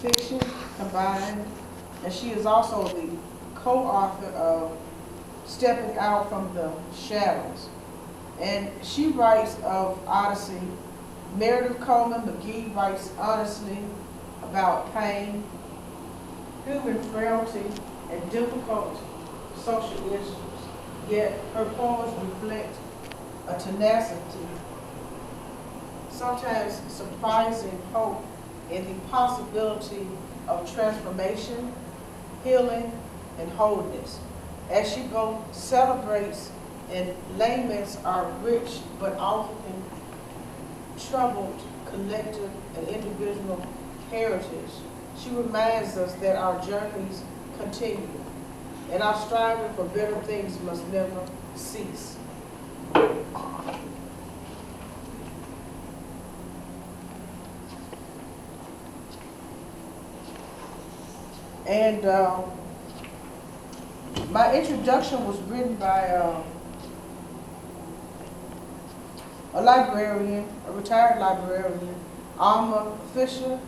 fiction combined, and she is also the co-author of Stepping Out from the Shadows. And she writes of Odyssey. Meredith Coleman McGee writes honestly about pain, human frailty, and difficult social issues. Yet her poems reflect a tenacity, sometimes surprising hope in the possibility of transformation, healing, and wholeness. As she both celebrates and laments our rich but often troubled collective and individual heritage, she reminds us that our journeys continue and our striving for better things must never cease. And my introduction was written by a librarian, a retired librarian, Alma Fisher.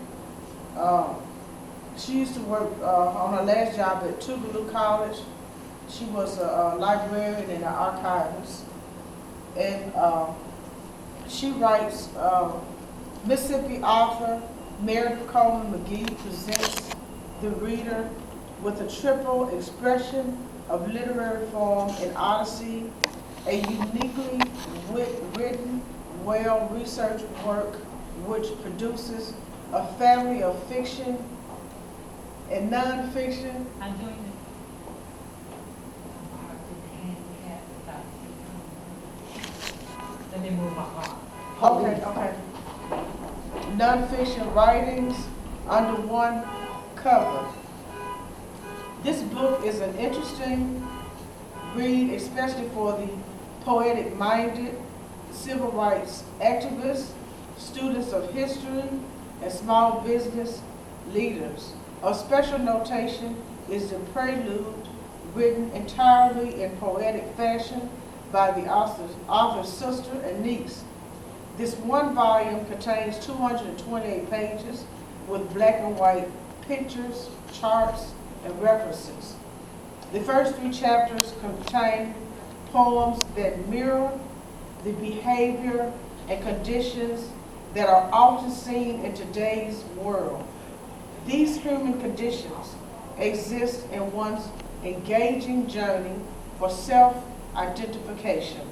She used to work on her last job at Tougaloo College. She was a librarian and an archivist. And she writes, Mississippi author Meredith Coleman McGee presents the reader with a triple expression of literary form in Odyssey, a uniquely written, well-researched work which produces a family of fiction and nonfiction. I'm doing it. Let me move my arm. Okay. Nonfiction writings under one cover. This book is an interesting read, especially for the poetic-minded, civil rights activists, students of history, and small business leaders. Of special notation is the prelude, written entirely in poetic fashion by the author's sister and niece. This one volume contains 228 pages with black and white pictures, charts, and references. The first 3 chapters contain poems that mirror the behavior and conditions that are often seen in today's world. These human conditions exist in one's engaging journey for self-identification.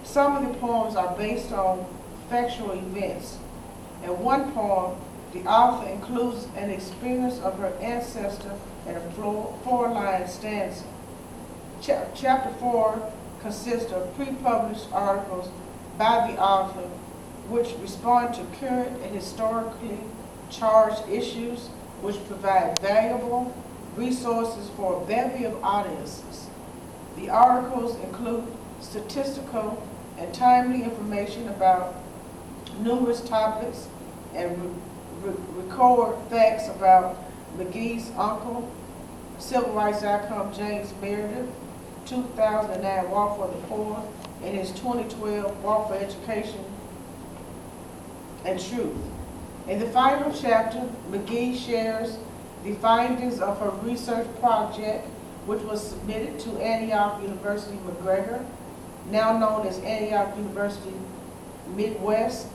Some of the poems are based on factual events. In one poem, the author includes an experience of her ancestor in a 4-line stanza. Chapter 4 consists of pre-published articles by the author which respond to current and historically charged issues, which provide valuable resources for a bevy of audiences. The articles include statistical and timely information about numerous topics and record facts about McGee's uncle, civil rights icon James Meredith, 2009 Walk for the Poor, and his 2012 Walk for Education and Truth. In the final chapter, McGee shares the findings of her research project, which was submitted to Antioch University McGregor, now known as Antioch University Midwest,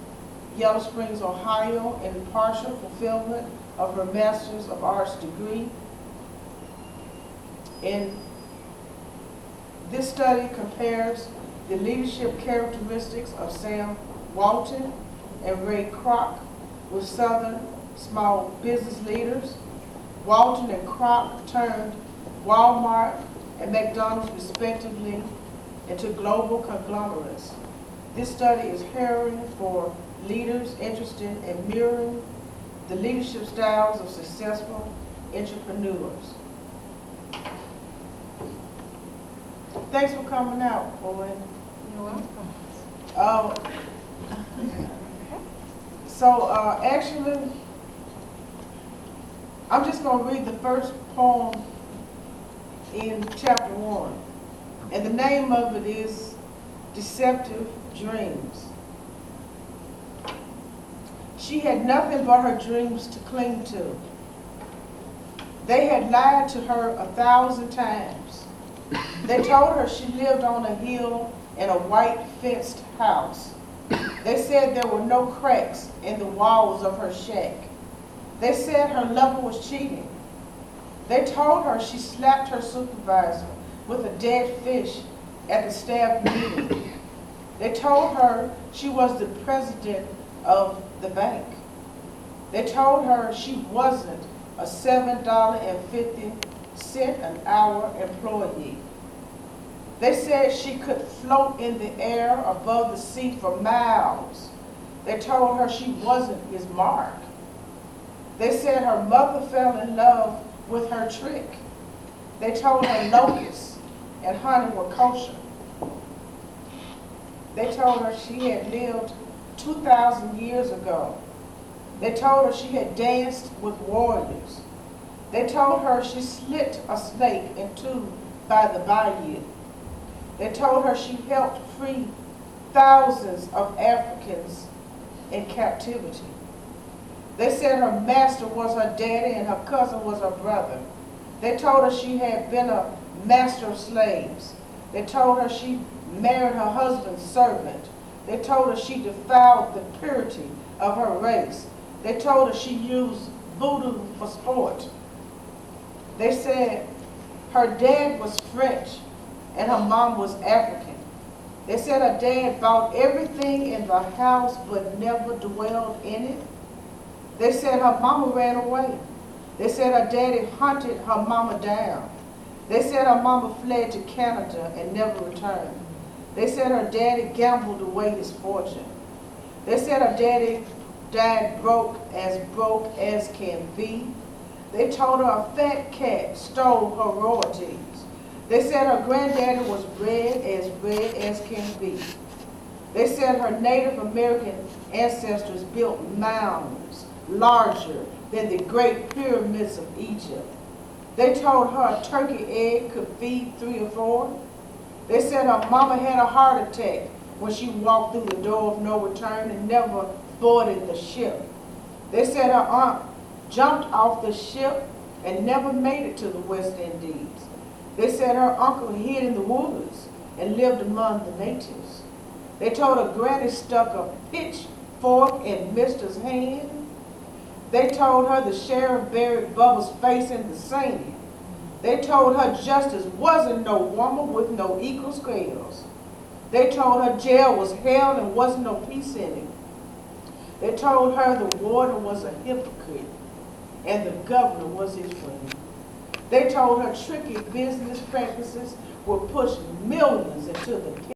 Yellow Springs, Ohio, in the partial fulfillment of her Master's of Arts degree. In this study compares the leadership characteristics of Sam Walton and Ray Kroc with Southern small business leaders. Walton and Kroc turned Walmart and McDonald's respectively into global conglomerates. This study is harrowing for leaders interested in mirroring the leadership styles of successful entrepreneurs. Thanks for coming out, Owen. You're welcome. Actually, I'm just going to read the first poem in chapter 1. And the name of it is Deceptive Dreams. She had nothing but her dreams to cling to, They had lied to her 1,000 times. They told her she lived on a hill in a white fenced house. They said there were no cracks in the walls of her shack. They said her lover was cheating. They told her she slapped her supervisor with a dead fish at the staff meeting. They told her she was the president of the bank. They told her she wasn't a $7.50 an hour employee. They said she could float in the air above the sea for miles. They told her she wasn't his mark. They said her mother fell in love with her trick. They told her locusts and honey were kosher. They told her she had lived 2,000 years ago. They told her she had danced with warriors. They told her she slit a snake in two by the bayou. They told her she helped free thousands of Africans in captivity. They said her master was her daddy and her cousin was her brother. They told her she had been a master of slaves. They told her she married her husband's servant. They told her she defiled the purity of her race. They told her she used voodoo for sport. They said her dad was French and her mom was African. They said her dad bought everything in the house but never dwelled in it. They said her mama ran away. They said her daddy hunted her mama down. They said her mama fled to Canada and never returned. They said her daddy gambled away his fortune. They said her daddy died broke as can be. They told her a fat cat stole her royalties. They said her granddaddy was red as can be. They said her Native American ancestors built mounds larger than the great pyramids of Egypt. They told her a turkey egg could feed 3 or 4. They said her mama had a heart attack when she walked through the door of no return and never boarded the ship. They said her aunt jumped off the ship and never made it to the West Indies. They said her uncle hid in the woods and lived among the natives. They told her granny stuck a pitchfork in Mister's hand. They told her the sheriff buried Bubba's face in the sand. They told her justice wasn't no woman with no equal scales. They told her jail was hell and wasn't no peace in it. They told her the warden was a hypocrite and the governor was his friend. They told her tricky business practices would push millions into the